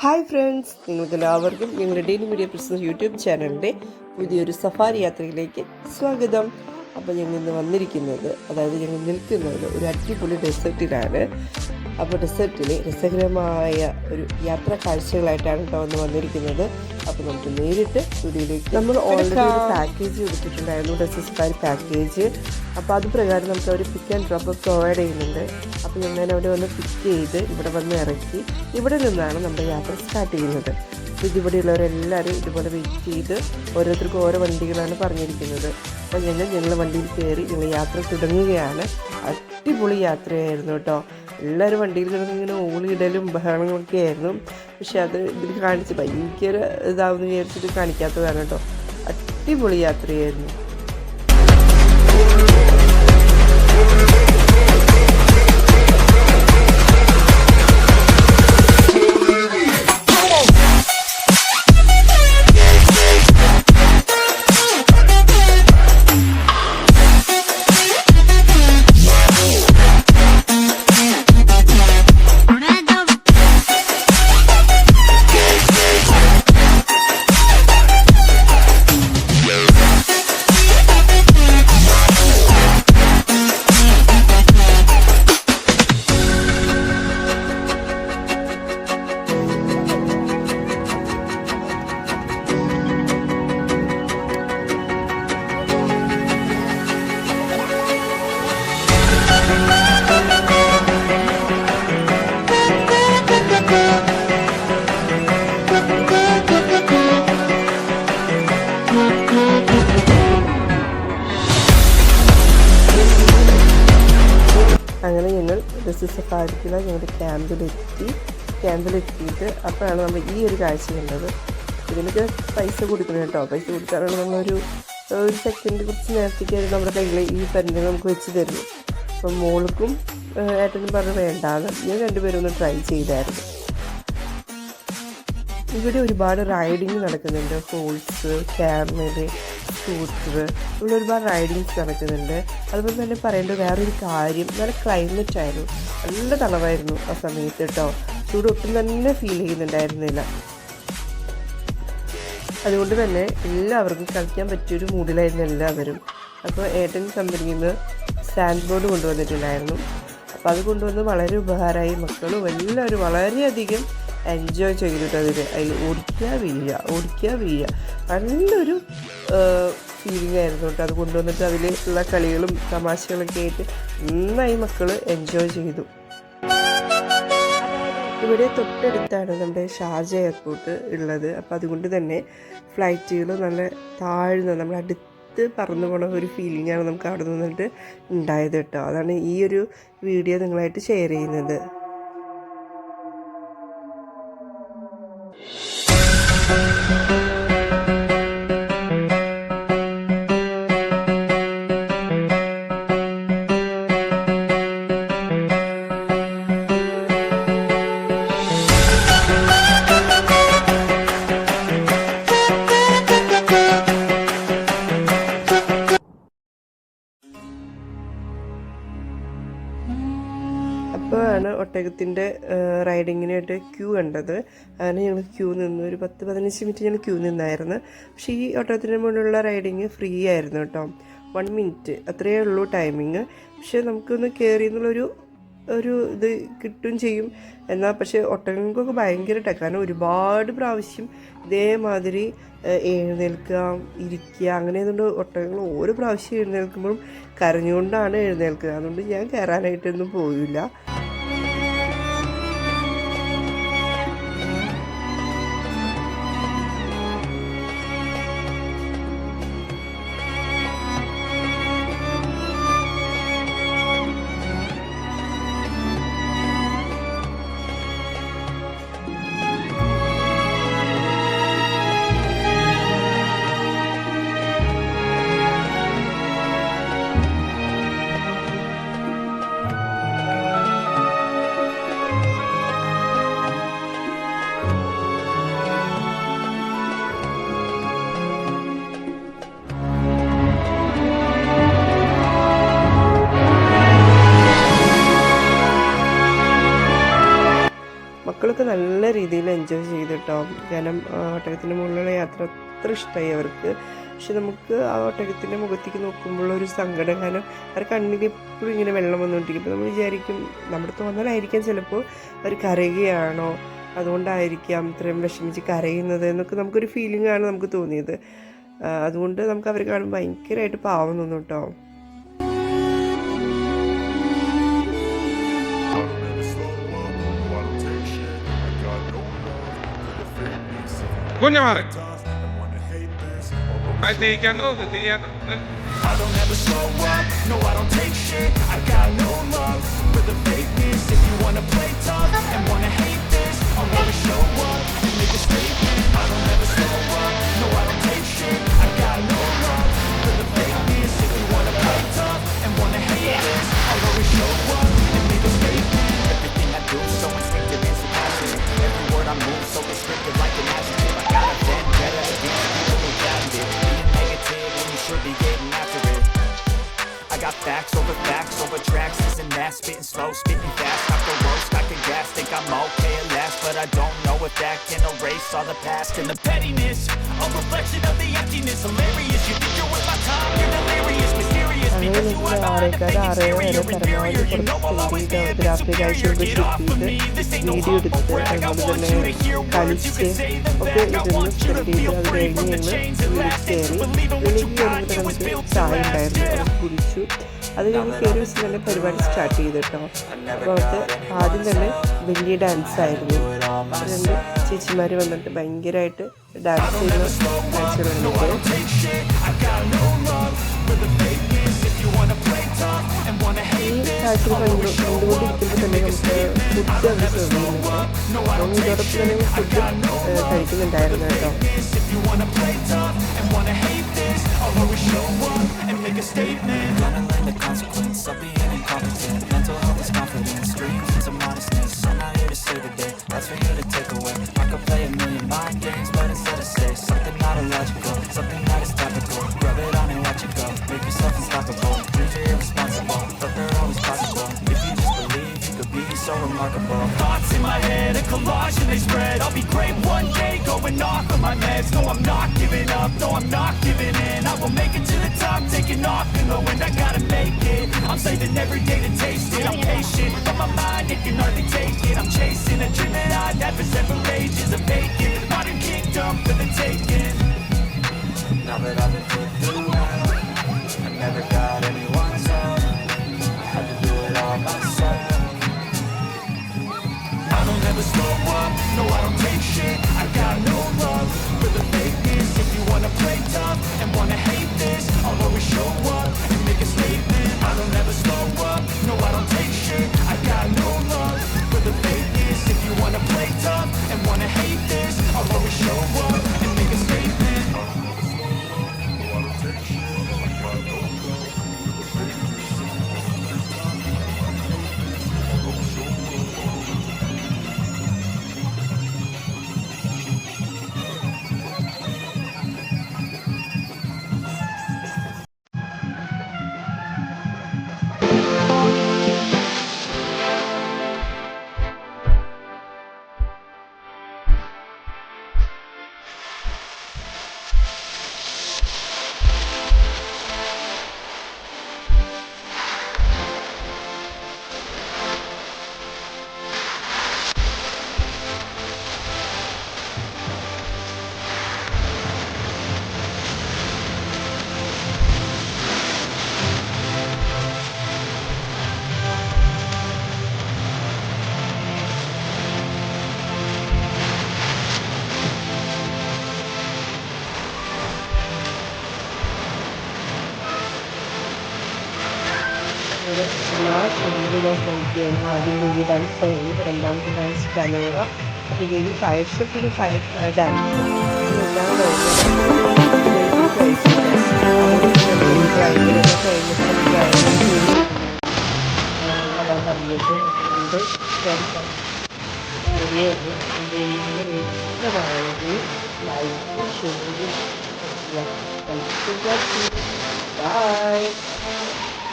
Hi friends, നിങ്ങൾക്കെല്ലാവർക്കും ഞങ്ങളുടെ daily media presence YouTube ചാനലിൻ്റെ പുതിയൊരു സഫാരി യാത്രയിലേക്ക് സ്വാഗതം. അപ്പോൾ ഞങ്ങൾ ഇന്ന് വന്നിരിക്കുന്നത്, അതായത് ഞങ്ങൾ നിൽക്കുന്നത് ഒരു അടിപൊളി ഡെസേർട്ടിലാണ്. അപ്പോൾ ഡെസേർട്ടിൽ രസകരമായ ഒരു യാത്രാ കാഴ്ചകളായിട്ടാണ് കേട്ടോ വന്നിരിക്കുന്നത്. അപ്പോൾ നമുക്ക് നേരിട്ട് വീഡിയോയിലേക്ക്. നമ്മൾ ഓൾറെഡി ഒരു പാക്കേജ് കൊടുത്തിട്ടുണ്ടായിരുന്നു, ഡെസേർട്ട് സഫാരി പാക്കേജ്. അപ്പോൾ അത് പ്രകാരം നമുക്ക് അവർ പിക്ക് ആൻഡ് ഡ്രോപ്പ് പ്രൊവൈഡ് ചെയ്യുന്നുണ്ട്. അപ്പോൾ ഞങ്ങൾ അവിടെ വന്ന് പിക്ക് ചെയ്ത് ഇവിടെ വന്ന് ഇറക്കി ഇവിടെ നിന്നാണ് നമ്മുടെ യാത്ര സ്റ്റാർട്ട് ചെയ്യുന്നത്. അപ്പോൾ ഇതിവിടെയുള്ളവരെല്ലാവരും ഇതുപോലെ വെയിറ്റ് ചെയ്ത് ഓരോരുത്തർക്കും ഓരോ വണ്ടികളാണ് പറഞ്ഞിരിക്കുന്നത്. അപ്പോൾ ഞങ്ങൾ വണ്ടിയിൽ കയറി ഞങ്ങൾ യാത്ര തുടങ്ങുകയാണ്. അടിപൊളി യാത്രയായിരുന്നു കേട്ടോ. എല്ലാവരും വണ്ടിയിൽ ഇങ്ങനെ ഓളിയിടലും ബഹളങ്ങളൊക്കെ ആയിരുന്നു. പക്ഷെ അത് ഇതിൽ കാണിച്ച് ഭയങ്കര ഇതാവുമെന്ന് വിചാരിച്ചിട്ട് കാണിക്കാത്തതാണ് കേട്ടോ. അടിപൊളി യാത്രയായിരുന്നു. അങ്ങനെ ഞങ്ങൾ ഡെസേർട്ട് സഫാരിക്കുള്ള ഞങ്ങളുടെ ക്യാമ്പിലെത്തിയിട്ട് അപ്പോഴാണ് നമ്മൾ ഈ ഒരു കാഴ്ച കണ്ടത്. ഇതിനൊക്കെ പൈസ കൊടുക്കണം കേട്ടോ. പൈസ കൊടുക്കാനാണ് നമ്മളൊരു സെക്കൻഡ് കുറച്ച് നേരത്തേക്ക് നമ്മുടെ കയ്യിൽ ഈ പരന്ത് നമുക്ക് വെച്ച് തരുന്നു. അപ്പം മോൾക്കും ഏട്ടനും പറഞ്ഞ് വേണ്ടാന്ന് ഞാൻ രണ്ടുപേരും ഒന്ന് ട്രൈ ചെയ്തായിരുന്നു. ഇവിടെ ഒരുപാട് റൈഡിങ് നടക്കുന്നുണ്ട്. ഹോഴ്സ്, ക്യാമൽ, സ്കൂട്ടർ, ഇവിടെ ഒരുപാട് റൈഡിങ്സ് നടക്കുന്നുണ്ട്. അതുപോലെ തന്നെ പറയേണ്ട വേറൊരു കാര്യം, നല്ല ക്ലൈമറ്റ് ആയിരുന്നു. നല്ല തണവായിരുന്നു ആ സമയത്ത് കേട്ടോ. ചൂട് ഒട്ടും തന്നെ ഫീൽ ചെയ്യുന്നുണ്ടായിരുന്നില്ല. അതുകൊണ്ട് തന്നെ എല്ലാവർക്കും കളിക്കാൻ പറ്റിയൊരു മൂഡിലായിരുന്നു എല്ലാവരും. അപ്പോൾ ഏട്ടൻ കമ്പനിയിൽ നിന്ന് സ്റ്റാൻഡ് ബോർഡ് കൊണ്ടുവന്നിട്ടുണ്ടായിരുന്നു. അപ്പോൾ അത് കൊണ്ടുവന്ന് വളരെ ഉപകാരമായി. മക്കളും എല്ലാവരും വളരെയധികം എൻജോയ് ചെയ്തിട്ട് അതിൽ ഓടിക്കുക വീഴുക നല്ലൊരു ഫീലിംഗ് ആയിരുന്നു കേട്ടോ. അത് കൊണ്ടുവന്നിട്ട് അതിലുള്ള കളികളും തമാശകളൊക്കെ ആയിട്ട് നന്നായി മക്കൾ എൻജോയ് ചെയ്തു. ഇവിടെ തൊട്ടടുത്താണ് നമ്മുടെ ഷാർജ എയർപോർട്ട് ഉള്ളത്. അപ്പോൾ അതുകൊണ്ട് തന്നെ ഫ്ലൈറ്റുകൾ നല്ല താഴ്ന്ന നമ്മുടെ അടുത്ത് പറന്നു പോണ ഒരു ഫീലിംഗാണ് നമുക്ക് അവിടെ നിന്നിട്ട് ഉണ്ടായത് കേട്ടോ. അതാണ് ഈ ഒരു വീഡിയോ നിങ്ങളായിട്ട് ഷെയർ ചെയ്യുന്നത്. അപ്പോഴാണ് ഒട്ടകത്തിൻ്റെ റൈഡിങ്ങിനായിട്ട് ക്യൂ കണ്ടത്. അങ്ങനെ ഞങ്ങൾ ക്യൂ നിന്നു. ഒരു 10-15 മിനിറ്റ് ഞങ്ങൾ ക്യൂ നിന്നായിരുന്നു. പക്ഷേ ഈ ഒട്ടകത്തിൻ്റെ മുകളിലുള്ള റൈഡിങ് ഫ്രീ ആയിരുന്നു കേട്ടോ. 1 മിനിറ്റ് അത്രയേ ഉള്ളൂ ടൈമിങ്. പക്ഷേ നമുക്കൊന്ന് കയറി എന്നുള്ളൊരു ഇത് കിട്ടുകയും ചെയ്യും. എന്നാൽ പക്ഷേ ഒട്ടകങ്ങൾക്കൊക്കെ ഭയങ്കര കാരണം ഒരുപാട് പ്രാവശ്യം ഇതേമാതിരി എഴുന്നേൽക്കുക, ഇരിക്കുക, അങ്ങനെ അതുകൊണ്ട് ഒട്ടകങ്ങൾ ഓരോ പ്രാവശ്യം എഴുന്നേൽക്കുമ്പോഴും കരഞ്ഞുകൊണ്ടാണ് എഴുന്നേൽക്കുക. അതുകൊണ്ട് ഞാൻ കയറാനായിട്ടൊന്നും പോയില്ല. മക്കളൊക്കെ നല്ല രീതിയിൽ എൻജോയ് ചെയ്തിട്ടോ. കാരണം ഒട്ടകത്തിൻ്റെ മുകളിലുള്ള യാത്ര അത്ര ഇഷ്ടമായി അവർക്ക്. പക്ഷെ നമുക്ക് ആ ഒട്ടകത്തിൻ്റെ മുഖത്തേക്ക് നോക്കുമ്പോൾ ഒരു സങ്കടം, കാരണം അവർ കണ്ണിൽ എപ്പോഴും ഇങ്ങനെ വെള്ളം വന്നുകൊണ്ടിരിക്കും. അപ്പോൾ നമ്മൾ വിചാരിക്കും, നമ്മുടെ തോന്നലായിരിക്കാം ചിലപ്പോൾ അവർ കരയുകയാണോ, അതുകൊണ്ടായിരിക്കാം ഇത്രയും വിഷമിച്ച് കരയുന്നത് എന്നൊക്കെ നമുക്കൊരു ഫീലിംഗ് ആണ് നമുക്ക് തോന്നിയത്. അതുകൊണ്ട് നമുക്ക് അവർ കാണുമ്പോൾ ഭയങ്കരമായിട്ട് പാവം തോന്നും കേട്ടോ. കുഞ്ഞമാരെ തീക്കാനോ തീയാനോ I don't ever slow up, no I don't take shit. I got no love for the fakeness. If you wanna play tough and wanna hate this, I'll always show up and make a statement. I don't ever slow up, no I don't take shit. I got no love for the fakeness. If you wanna play tough and wanna hate this, I'll always show up and make a statement. Everything I do so instinctive and so passionate. Every word I move so restricted like an adjective. I got a vendetta against people who doubted it. Being negative when you should be getting after it. I got facts over tracks, isn't that spitting slow, spitting fast, off the road, stacking gas, think I'm okay at last, but I don't know if that can erase all the past and the pettiness, a reflection of the emptiness, hilarious, you think you're worth my time, you're delirious, mysterious, because you are not a fake exterior, inferior, you know I'll always stand superior, get off of me, this ain't no humble brag, I want you to hear words, you can say them back, I want you to feel free from the chains that last, believe in what you got, know it's built to last, yeah. അത് കഴിഞ്ഞ് കയറി വെച്ച് തന്നെ പരിപാടി start ചെയ്തു കേട്ടോ. അപ്പോൾ അവർക്ക് ആദ്യം തന്നെ വലിയ ഡാൻസ് ആയിരുന്നു. രണ്ട് ചേച്ചിമാർ വന്നിട്ട് ഭയങ്കരമായിട്ട് ഡാൻസ് ചെയ്യുന്ന കാഴ്ചകളുണ്ട്. ഈ കാഴ്ച കണ്ടുകൊണ്ടിരിക്കുമ്പോൾ തന്നെ നമുക്ക് ഫുഡ് അവർ സെർവ് ചെയ്യുന്നുണ്ട്. അപ്പം ഇതോടൊപ്പം തന്നെ ഫുഡ് കഴിക്കുന്നുണ്ടായിരുന്നു കേട്ടോ. I'll always show up and make a statement. Gonna learn the consequence of being incompetent. Mental health is confidence, dreams into modestness. I'm not here to save the day, that's for you to take away. I could play a million mind games, but instead I say something not illogical, something that is topical. Rub it on and watch it go, make yourself unstoppable. Dreams are irresponsible, but they're always possible. If you just believe, you could be so remarkable. Thoughts in my head, a collage and they spread. I'll be great one day, going off of my meds. No, I'm not giving up, no, I'm not giving in. I will make it to the top, taking off in the wind, I gotta make it. I'm saving every day to taste it. I'm patient, but my mind, it can hardly take it. I'm chasing a dream that I never said for ages. A vacant, modern kingdom for the taking. Now that I've been put through hell, I never got anyone's help. I had to do it all myself. I don't ever slow up, no I don't take shit. I got no love for the fakeness. If you wanna play tough and wanna hate this, I'll always show up and make a statement. I don't ever slow up, no I don't take shit. I got no love for the fakeness. If you wanna play tough and wanna hate this, I'll always show up and make a statement. ആദ്യം വലിയ dance കഴിഞ്ഞു, രണ്ടാമത്തെ dance കലോറ, അത് കഴിഞ്ഞ് fire ഷോപ്പിൽ fire dance, എല്ലാം Bye.